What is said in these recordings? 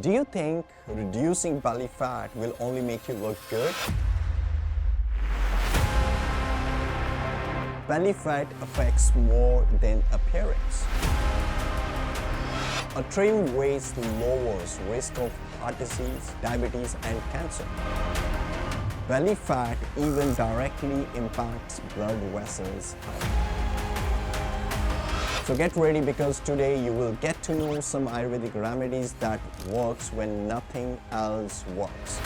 Do you think reducing belly fat will only make you look good? Belly fat affects more than appearance. A trim waist lowers risk of heart disease, diabetes and cancer. Belly fat even directly impacts blood vessels health. So get ready, because today you will get to know some Ayurvedic remedies that works when nothing else works.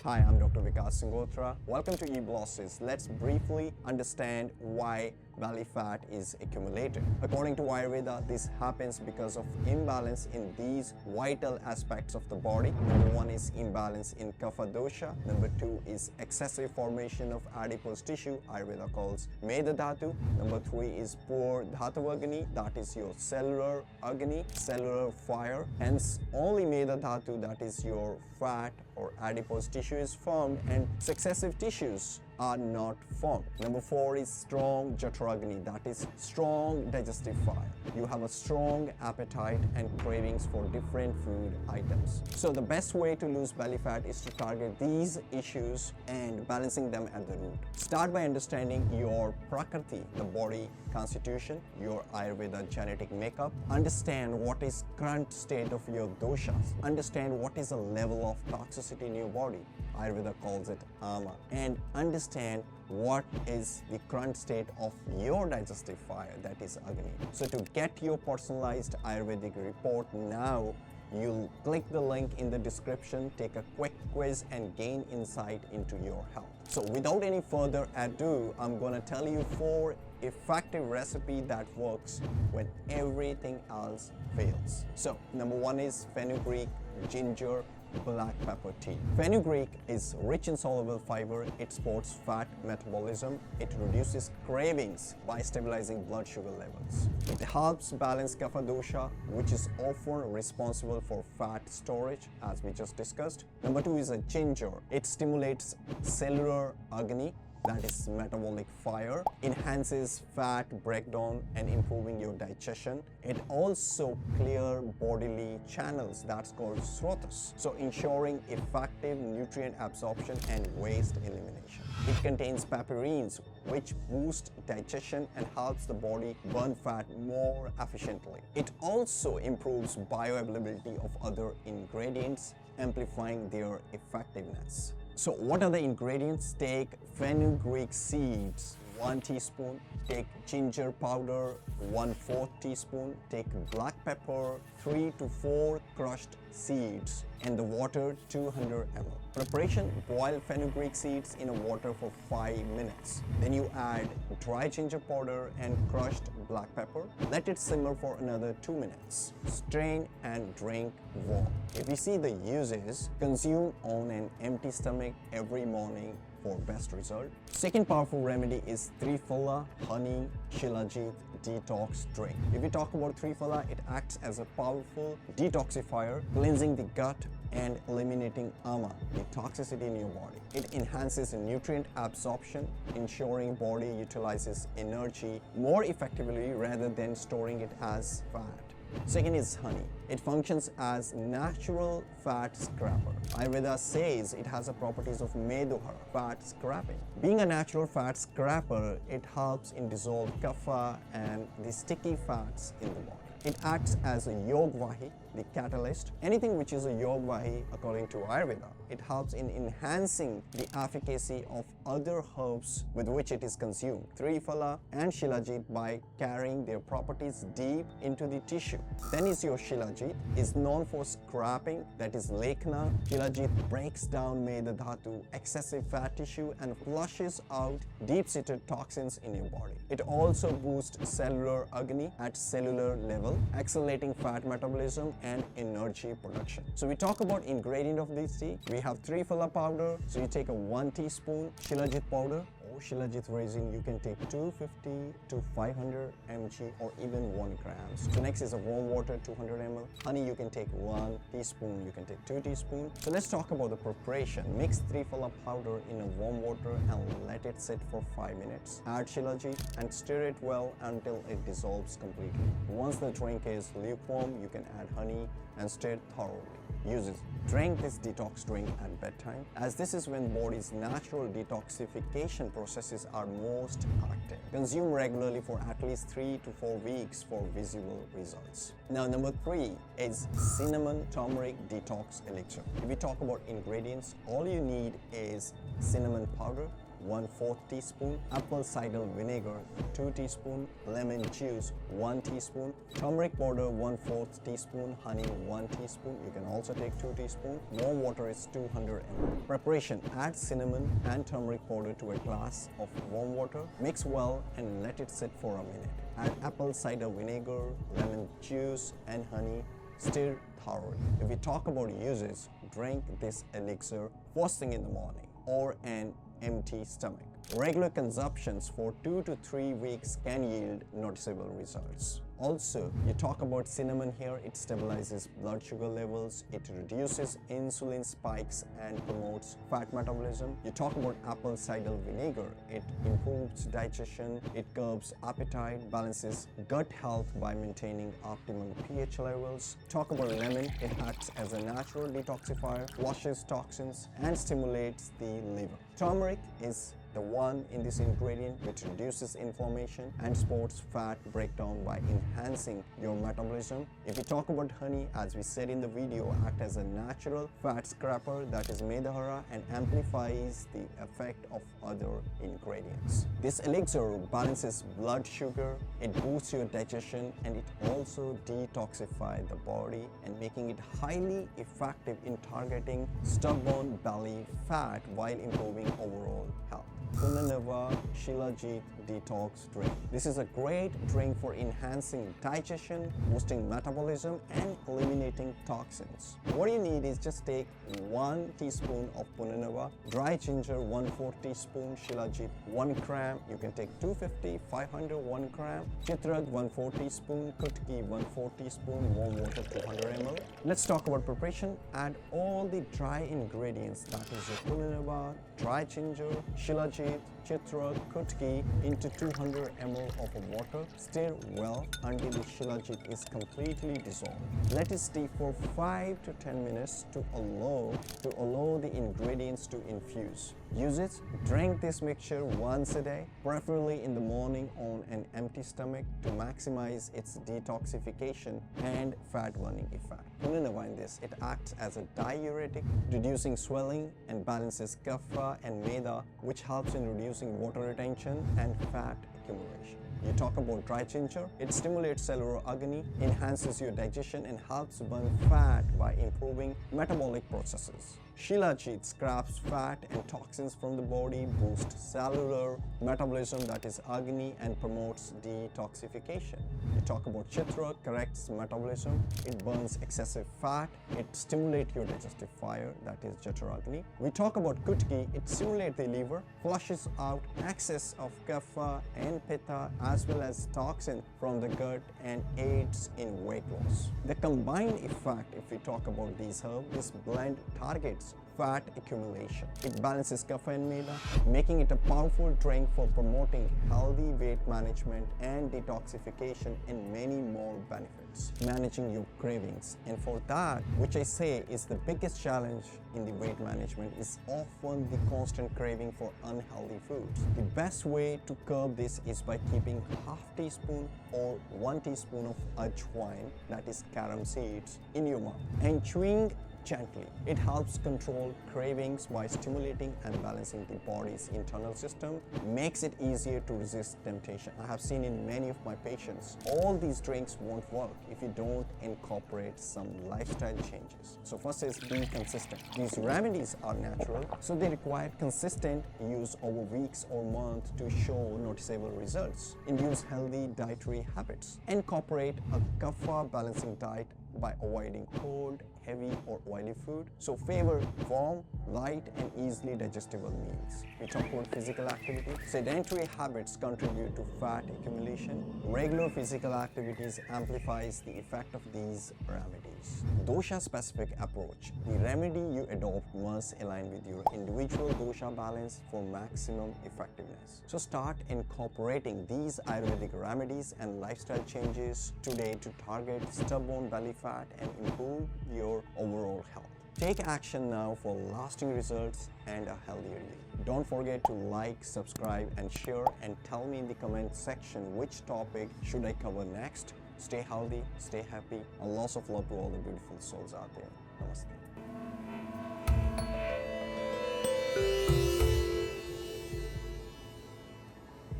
Hi, I'm Dr. Vikas Sangotra. Welcome to eBlosis. Let's briefly understand why belly fat is accumulated. According to Ayurveda, this happens because of imbalance in these vital aspects of the body. Number one is imbalance in kapha dosha. Number two is excessive formation of adipose tissue, Ayurveda calls meda dhatu. Number three is poor dhatu agni, that is your cellular agni, cellular fire. Hence, only meda dhatu, that is your fat or adipose tissue, is formed and successive tissues are not formed. Number four is strong jataragni, that is strong digestive fire. You have a strong appetite and cravings for different food items. So the best way to lose belly fat is to target these issues and balancing them at the root. Start by understanding your prakriti, the body constitution, your Ayurveda genetic makeup. Understand what is current state of your doshas. Understand what is the level of toxicity in your body. Ayurveda calls it ama. And understand what is the current state of your digestive fire, that is agni. So to get your personalized Ayurvedic report now, you'll click the link in the description, take a quick quiz and gain insight into your health. So without any further ado, I'm gonna tell you 4 effective recipe that works when everything else fails. So number one is fenugreek ginger black pepper tea. Fenugreek is rich in soluble fiber, it supports fat metabolism, it reduces cravings by stabilizing blood sugar levels. It helps balance kapha dosha, which is often responsible for fat storage, as we just discussed. Number two is a ginger. It stimulates cellular agni, that is metabolic fire, enhances fat breakdown and improving your digestion. It also clears bodily channels, that's called srotas, so ensuring effective nutrient absorption and waste elimination. It contains papaines, which boost digestion and helps the body burn fat more efficiently. It also improves bioavailability of other ingredients, amplifying their effectiveness. So what are the ingredients? Take fenugreek seeds, 1 teaspoon, take ginger powder, 1/4 teaspoon, take black pepper, 3 to 4 crushed seeds, and the water 200 ml. Preparation: boil fenugreek seeds in water for 5 minutes. Then you add dry ginger powder and crushed black pepper. Let it simmer for another 2 minutes. Strain and drink warm. If you see the uses, consume on an empty stomach every morning for best result. Second powerful remedy is Triphala Honey Shilajit Detox Drink. If we talk about Triphala, it acts as a powerful detoxifier, cleansing the gut and eliminating ama, the toxicity in your body. It enhances nutrient absorption, ensuring body utilizes energy more effectively rather than storing it as fat. Second is honey. It functions as natural fat scraper. Ayurveda says it has the properties of meduhara, fat scrapping. Being a natural fat scraper, it helps in dissolve kapha and the sticky fats in the body. It acts as a yogvahi, the catalyst. Anything which is a yogvahi, according to Ayurveda, it helps in enhancing the efficacy of other herbs with which it is consumed, Triphala and Shilajit, by carrying their properties deep into the tissue. Then is your Shilajit, is known for scrapping, that is Lekhna. Shilajit breaks down meda dhatu, excessive fat tissue, and flushes out deep-seated toxins in your body. It also boosts cellular agni at cellular level, accelerating fat metabolism and energy production. So we talk about ingredient of this tea. We have Triphala powder, so you take a 1 teaspoon, Shilajit powder, Shilajit resin, you can take 250 to 500 mg or even 1 grams. So next is a warm water, 200 ml. Honey, you can take 1 teaspoon, you can take 2 teaspoons. So let's talk about the preparation. Mix Triphala powder in a warm water and let it sit for 5 minutes. Add Shilajit and stir it well until it dissolves completely. Once the drink is lukewarm, you can add honey and stir thoroughly. Uses: drink this detox drink at bedtime, as this is when body's natural detoxification processes are most active. Consume regularly for at least 3 to 4 weeks for visible results. Now number 3 is cinnamon turmeric detox elixir. If we talk about ingredients, all you need is cinnamon powder, 1/4 teaspoon, apple cider vinegar, 2 teaspoon, lemon juice, 1 teaspoon, turmeric powder, 1/4 teaspoon, honey, 1 teaspoon. You can also take 2 teaspoons. Warm water is 200 ml. Preparation: add cinnamon and turmeric powder to a glass of warm water. Mix well and let it sit for a minute. Add apple cider vinegar, lemon juice, and honey. Stir thoroughly. If we talk about uses, drink this elixir first thing in the morning or an empty stomach. Regular consumptions for 2 to 3 weeks can yield noticeable results. Also, you talk about cinnamon here, it stabilizes blood sugar levels, it reduces insulin spikes and promotes fat metabolism. You talk about apple cider vinegar, it improves digestion, it curbs appetite, balances gut health by maintaining optimal pH levels. Talk about lemon, it acts as a natural detoxifier, flushes toxins and stimulates the liver. Turmeric is the one in this ingredient which reduces inflammation and supports fat breakdown by enhancing your metabolism. If we talk about honey, as we said in the video, act as a natural fat scraper that is Medahara and amplifies the effect of other ingredients. This elixir balances blood sugar, it boosts your digestion, and it also detoxifies the body and making it highly effective in targeting stubborn belly fat while improving overall health. Punanava Shilajit Detox Drink. This is a great drink for enhancing digestion, boosting metabolism, and eliminating toxins. What you need is just take 1 teaspoon of Punanava, dry ginger 1/4 teaspoon, Shilajit 1 gram, you can take 250, 500 1 gram, Chitrak 1/4 teaspoon, Kutki 1/4 teaspoon, warm water 200 ml. Let's talk about preparation. Add all the dry ingredients, that is your Punanava, dry ginger, Shilajit, Chitrak, Kutki into 200 ml of water. Stir well until the Shilajit is completely dissolved. Let it steep for 5 to 10 minutes to allow the ingredients to infuse. Use it. Drink this mixture once a day, preferably in the morning on an empty stomach to maximize its detoxification and fat burning effect. Punanava in this, it acts as a diuretic, reducing swelling and balances kapha and meda, which helps in reducing water retention and fat accumulation. You talk about dry ginger, it stimulates cellular agony, enhances your digestion and helps burn fat by improving metabolic processes. Shilajit scraps fat and toxins from the body, boosts cellular metabolism, that is agni, and promotes detoxification. You talk about Chitrak, corrects metabolism, it burns excessive fat, it stimulates your digestive fire, that is Jataragni. We talk about Kutki, it stimulates the liver, flushes out excess of kapha and pitta as well as toxin from the gut and aids in weight loss. The combined effect, if we talk about these herbs, this blend targets fat accumulation. It balances kapha and meda, making it a powerful drink for promoting healthy weight management and detoxification and many more benefits. Managing your cravings, and for that, which I say is the biggest challenge in the weight management, is often the constant craving for unhealthy foods. The best way to curb this is by keeping half teaspoon or 1 teaspoon of ajwain, that is carom seeds, in your mouth and chewing gently. It helps control cravings by stimulating and balancing the body's internal system, makes it easier to resist temptation. I have seen in many of my patients, all these drinks won't work if you don't incorporate some lifestyle changes. So first is be consistent. These remedies are natural, so they require consistent use over weeks or months to show noticeable results. Induce healthy dietary habits. Incorporate a kapha balancing diet by avoiding cold, heavy or oily food. So favor warm, light and easily digestible meals. We talk about physical activity. Sedentary habits contribute to fat accumulation. Regular physical activities amplifies the effect of these remedies. Dosha-specific approach. The remedy you adopt must align with your individual dosha balance for maximum effectiveness. So start incorporating these Ayurvedic remedies and lifestyle changes today to target stubborn belly fat and improve your overall health. Take action now for lasting results and a healthier you. Don't forget to like, subscribe and share, and tell me in the comment section which topic should I cover next. Stay healthy, stay happy, and lots of love to all the beautiful souls out there. Namaste.